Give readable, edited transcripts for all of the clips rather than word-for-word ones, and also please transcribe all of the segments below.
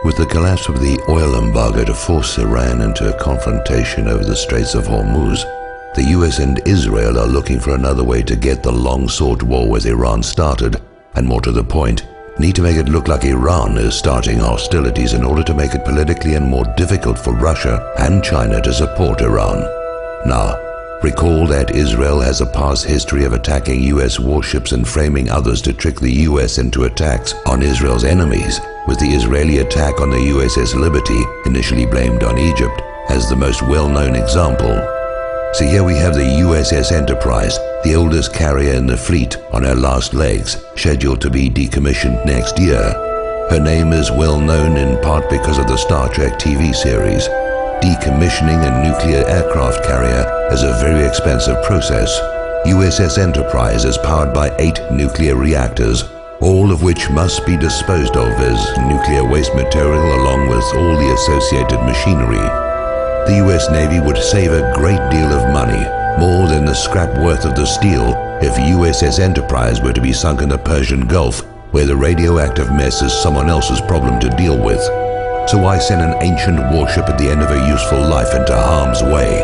With the collapse of the oil embargo to force Iran into a confrontation over the Straits of Hormuz, the US and Israel are looking for another way to get the long-sought war with Iran started, and more to the point, need to make it look like Iran is starting hostilities in order to make it politically and more difficult for Russia and China to support Iran. Now, recall that Israel has a past history of attacking US warships and framing others to trick the US into attacks on Israel's enemies, with the Israeli attack on the USS Liberty, initially blamed on Egypt, as the most well-known example. So here we have the USS Enterprise, the oldest carrier in the fleet, on her last legs, scheduled to be decommissioned next year. Her name is well known in part because of the Star Trek TV series. Decommissioning a nuclear aircraft carrier is a very expensive process. USS Enterprise is powered by 8 nuclear reactors, all of which must be disposed of as nuclear waste material along with all the associated machinery. The US Navy would save a great deal of money, more than the scrap worth of the steel, if USS Enterprise were to be sunk in the Persian Gulf, where the radioactive mess is someone else's problem to deal with. So why send an ancient warship at the end of a useful life into harm's way?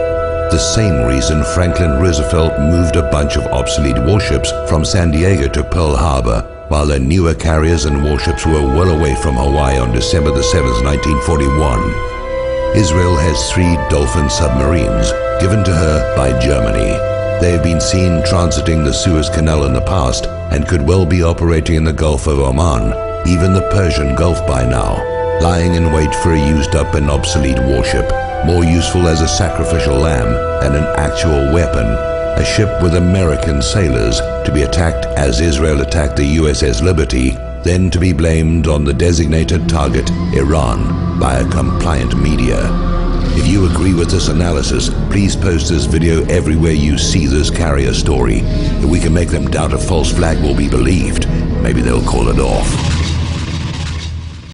The same reason Franklin Roosevelt moved a bunch of obsolete warships from San Diego to Pearl Harbor, while their newer carriers and warships were well away from Hawaii on December the 7th, 1941. Israel has 3 Dolphin submarines, given to her by Germany. They have been seen transiting the Suez Canal in the past and could well be operating in the Gulf of Oman, even the Persian Gulf by now, lying in wait for a used-up and obsolete warship, more useful as a sacrificial lamb than an actual weapon, a ship with American sailors to be attacked as Israel attacked the USS Liberty, then to be blamed on the designated target, Iran, by a compliant media. If you agree with this analysis, please post this video everywhere you see this carrier story. If we can make them doubt a false flag will be believed, maybe they'll call it off.